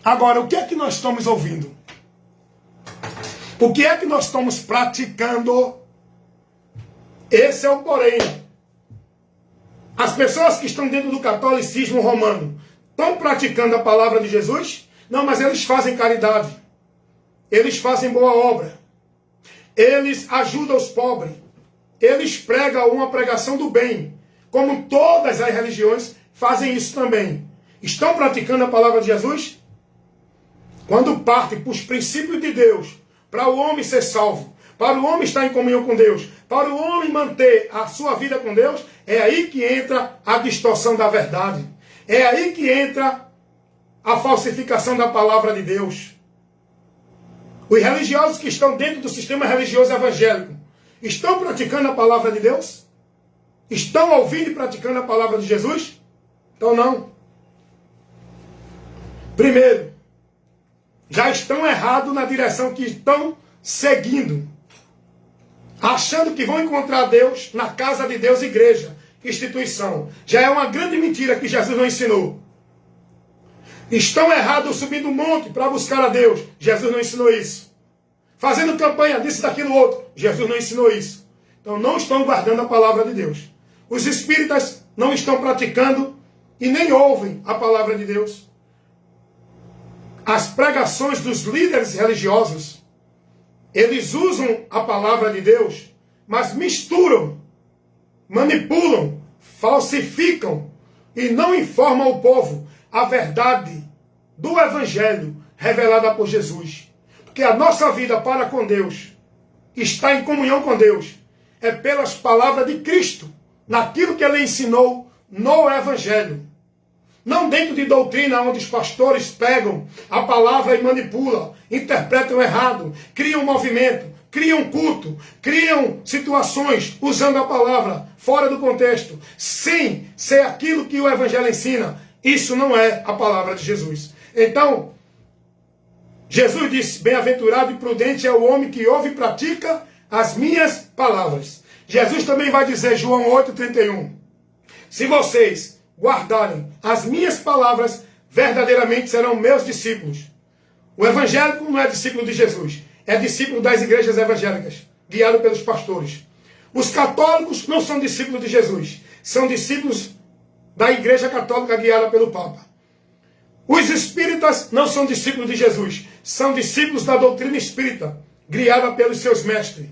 S1: Agora, o que é que nós estamos ouvindo? O que é que nós estamos praticando? Esse é o porém. As pessoas que estão dentro do catolicismo romano estão praticando a palavra de Jesus? Não, mas eles fazem caridade. Eles fazem boa obra. Eles ajudam os pobres. Eles pregam uma pregação do bem. Como todas as religiões fazem isso também. Estão praticando a palavra de Jesus? Quando partem para os princípios de Deus, para o homem ser salvo, para o homem estar em comunhão com Deus, para o homem manter a sua vida com Deus, é aí que entra a distorção da verdade. É aí que entra a falsificação da palavra de Deus. Os religiosos que estão dentro do sistema religioso evangélico estão praticando a palavra de Deus? Estão ouvindo e praticando a palavra de Jesus? Então não. Primeiro, já estão errados na direção que estão seguindo. Achando que vão encontrar Deus na casa de Deus, igreja, instituição. Já é uma grande mentira que Jesus não ensinou. Estão errados subindo um monte para buscar a Deus. Jesus não ensinou isso. Fazendo campanha disso, daquilo, outro. Jesus não ensinou isso. Então não estão guardando a palavra de Deus. Os espíritas não estão praticando e nem ouvem a palavra de Deus. As pregações dos líderes religiosos, eles usam a palavra de Deus, mas misturam, manipulam, falsificam e não informam o povo a verdade do Evangelho revelada por Jesus. Porque a nossa vida para com Deus, está em comunhão com Deus, é pelas palavras de Cristo, naquilo que Ele ensinou no Evangelho. Não dentro de doutrina onde os pastores pegam a palavra e manipulam, interpretam errado, criam movimento, criam culto, criam situações usando a palavra fora do contexto, sem ser aquilo que o Evangelho ensina. Isso não é a palavra de Jesus. Então, Jesus disse, bem-aventurado e prudente é o homem que ouve e pratica as minhas palavras. Jesus também vai dizer, João 8,31, se vocês guardarem as minhas palavras, verdadeiramente serão meus discípulos. O evangélico não é discípulo de Jesus, é discípulo das igrejas evangélicas, guiado pelos pastores. Os católicos não são discípulos de Jesus, são discípulos da igreja católica guiada pelo Papa. Os espíritas não são discípulos de Jesus, são discípulos da doutrina espírita, guiada pelos seus mestres.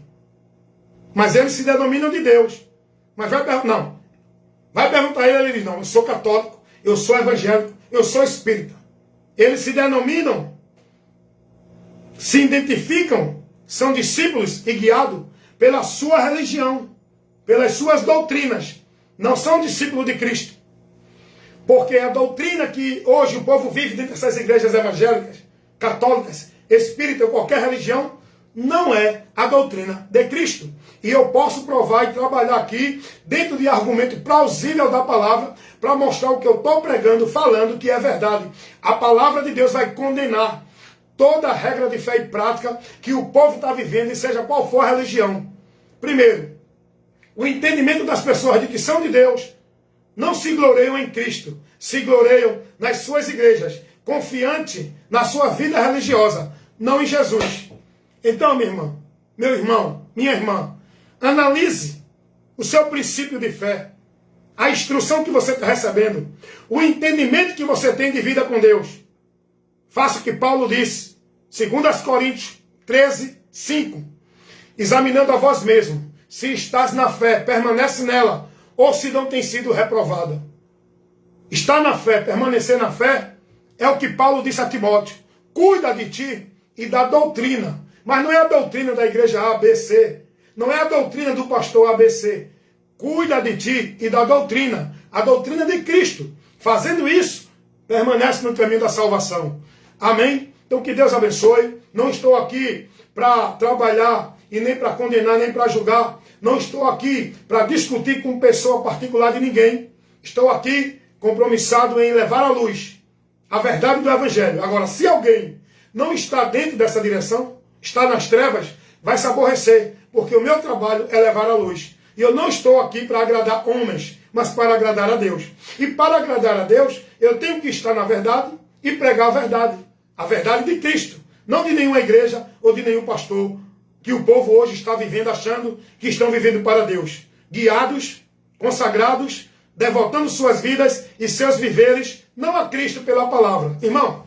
S1: Mas eles se denominam de Deus. Mas vai perguntar a ele diz, não, eu sou católico, eu sou evangélico, eu sou espírita. Eles se denominam, se identificam, são discípulos e guiados pela sua religião, pelas suas doutrinas. Não são discípulos de Cristo. Porque a doutrina que hoje o povo vive dentro dessas igrejas evangélicas, católicas, espírita ou qualquer religião, não é a doutrina de Cristo. E eu posso provar e trabalhar aqui dentro de argumento plausível da palavra para mostrar o que eu estou pregando, falando que é verdade. A palavra de Deus vai condenar toda a regra de fé e prática que o povo está vivendo, e seja qual for a religião. Primeiro, o entendimento das pessoas de que são de Deus não se gloriam em Cristo, se gloriam nas suas igrejas, confiante na sua vida religiosa, não em Jesus. Então, minha irmã, meu irmão, minha irmã, analise o seu princípio de fé, a instrução que você está recebendo, o entendimento que você tem de vida com Deus. Faça o que Paulo disse, 2 Coríntios 13, 5. Examinando a vós mesmo, se estás na fé, permanece nela, ou se não tem sido reprovada. Estar na fé, permanecer na fé, é o que Paulo disse a Timóteo. Cuida de ti e da doutrina. Mas não é a doutrina da igreja A, B, C. Não é a doutrina do pastor A, B, C. Cuida de ti e da doutrina. A doutrina de Cristo. Fazendo isso, permanece no caminho da salvação. Amém? Então que Deus abençoe. Não estou aqui para trabalhar e nem para condenar, nem para julgar. Não estou aqui para discutir com pessoa particular de ninguém. Estou aqui compromissado em levar à luz a verdade do Evangelho. Agora, se alguém não está dentro dessa direção, está nas trevas, vai se aborrecer, porque o meu trabalho é levar à luz. E eu não estou aqui para agradar homens, mas para agradar a Deus. E para agradar a Deus, eu tenho que estar na verdade e pregar a verdade de Cristo, não de nenhuma igreja ou de nenhum pastor, que o povo hoje está vivendo achando que estão vivendo para Deus. Guiados, consagrados, devotando suas vidas e seus viveres, não a Cristo pela palavra. Irmão,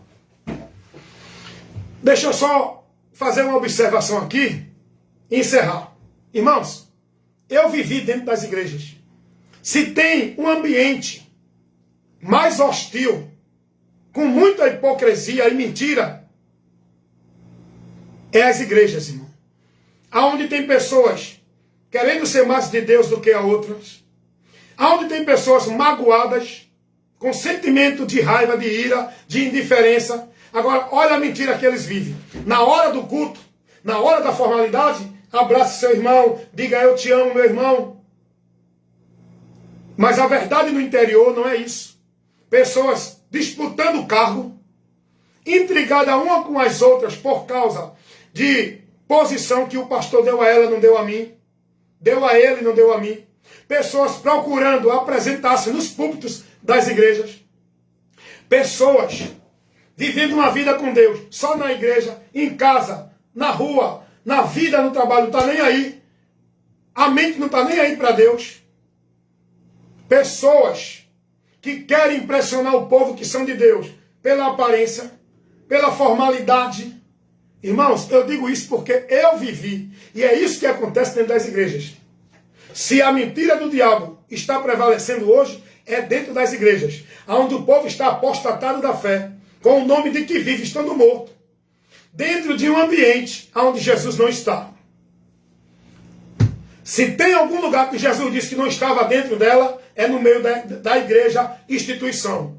S1: deixa eu só fazer uma observação aqui e encerrar. Irmãos, eu vivi dentro das igrejas. Se tem um ambiente mais hostil, com muita hipocrisia e mentira, é as igrejas, irmão. Aonde tem pessoas querendo ser mais de Deus do que a outras, aonde tem pessoas magoadas, com sentimento de raiva, de ira, de indiferença. Agora, olha a mentira que eles vivem. Na hora do culto, na hora da formalidade, abrace seu irmão, diga eu te amo, meu irmão. Mas a verdade no interior não é isso. Pessoas disputando o cargo, intrigadas uma com as outras por causa de posição que o pastor deu a ela, não deu a mim. Deu a ele, não deu a mim. Pessoas procurando apresentar-se nos púlpitos das igrejas. Pessoas vivendo uma vida com Deus, só na igreja, em casa, na rua, na vida, no trabalho, não está nem aí. A mente não está nem aí para Deus. Pessoas que querem impressionar o povo que são de Deus pela aparência, pela formalidade. Irmãos, eu digo isso porque eu vivi. E é isso que acontece dentro das igrejas. Se a mentira do diabo está prevalecendo hoje, é dentro das igrejas, onde o povo está apostatado da fé, com o nome de que vive estando morto, dentro de um ambiente onde Jesus não está. Se tem algum lugar que Jesus disse que não estava dentro dela, é no meio da igreja, instituição.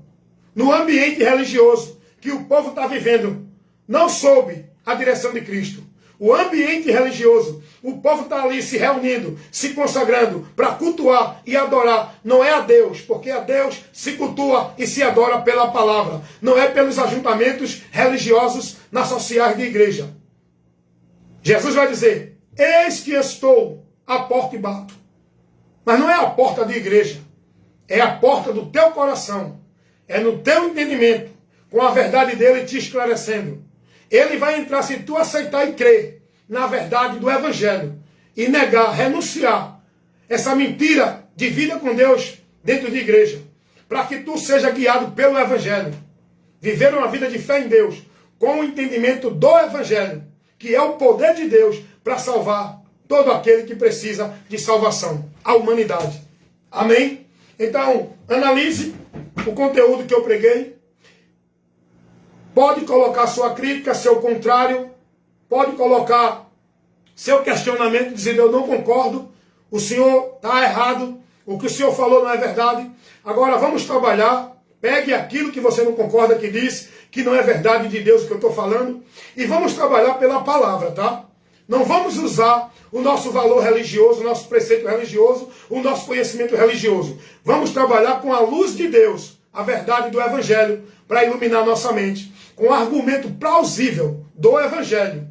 S1: No ambiente religioso que o povo está vivendo, não sob a direção de Cristo. O ambiente religioso, o povo está ali se reunindo, se consagrando para cultuar e adorar. Não é a Deus, porque a Deus se cultua e se adora pela palavra. Não é pelos ajuntamentos religiosos nas sociais de igreja. Jesus vai dizer, eis que estou à porta e bato. Mas não é a porta de igreja. é a porta do teu coração, é no teu entendimento, com a verdade dele te esclarecendo. Ele vai entrar se tu aceitar e crer na verdade do Evangelho e negar, renunciar essa mentira de vida com Deus dentro de igreja, para que tu seja guiado pelo Evangelho. Viver uma vida de fé em Deus, com o entendimento do Evangelho, que é o poder de Deus para salvar todo aquele que precisa de salvação, a humanidade. Amém? Então, analise o conteúdo que eu preguei. Pode colocar sua crítica, seu contrário, pode colocar seu questionamento, dizendo eu não concordo, o senhor está errado, o que o senhor falou não é verdade. Agora vamos trabalhar, pegue aquilo que você não concorda, que diz que não é verdade de Deus o que eu estou falando, e vamos trabalhar pela palavra, tá? Não vamos usar o nosso valor religioso, o nosso preceito religioso, o nosso conhecimento religioso. Vamos trabalhar com a luz de Deus, a verdade do Evangelho, para iluminar nossa mente, com o argumento plausível do Evangelho,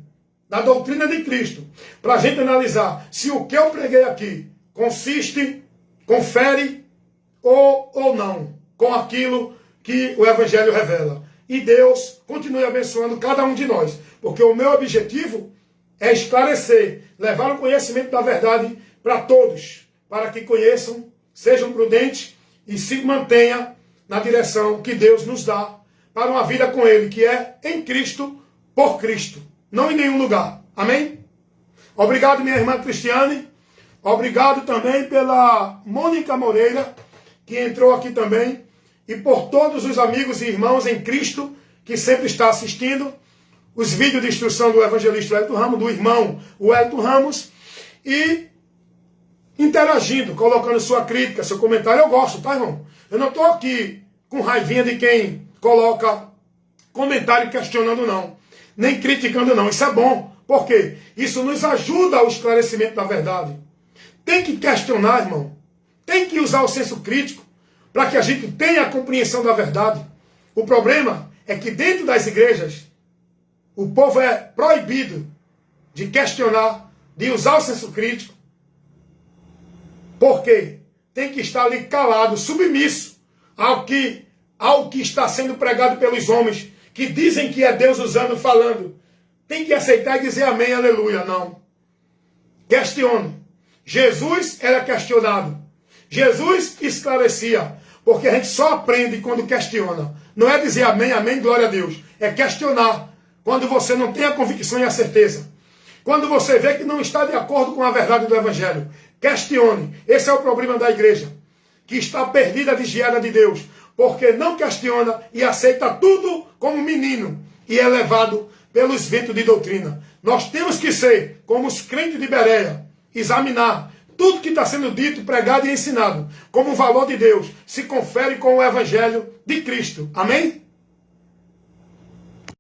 S1: da doutrina de Cristo, para a gente analisar se o que eu preguei aqui consiste, confere ou não com aquilo que o Evangelho revela. E Deus continue abençoando cada um de nós, porque o meu objetivo é esclarecer, levar o conhecimento da verdade para todos, para que conheçam, sejam prudentes e se mantenham na direção que Deus nos dá para uma vida com Ele, que é em Cristo, por Cristo, não em nenhum lugar. Amém? Obrigado, minha irmã Cristiane. Obrigado também pela Mônica Moreira, que entrou aqui também, e por todos os amigos e irmãos em Cristo que sempre está assistindo os vídeos de instrução do evangelista Wellington Ramos, do irmão Wellington Ramos, e interagindo, colocando sua crítica, seu comentário. Eu gosto, tá, irmão? Eu não estou aqui com raivinha de quem coloca comentário questionando, não. Nem criticando, não. Isso é bom. Por quê? Isso nos ajuda ao esclarecimento da verdade. Tem que questionar, irmão. Tem que usar o senso crítico para que a gente tenha a compreensão da verdade. O problema é que dentro das igrejas, o povo é proibido de questionar, de usar o senso crítico. Por quê? Tem que estar ali calado, submisso ao que está sendo pregado pelos homens, que dizem que é Deus usando, falando. Tem que aceitar e dizer amém, aleluia. Não. Questione. Jesus era questionado. Jesus esclarecia. Porque a gente só aprende quando questiona. Não é dizer amém, amém, glória a Deus. É questionar. Quando você não tem a convicção e a certeza. Quando você vê que não está de acordo com a verdade do Evangelho. Questione. Esse é o problema da igreja. Que está perdida, desviada de Deus. Porque não questiona e aceita tudo como menino. E é levado pelos ventos de doutrina. Nós temos que ser como os crentes de Bereia. Examinar tudo que está sendo dito, pregado e ensinado. Como o valor de Deus se confere com o Evangelho de Cristo. Amém?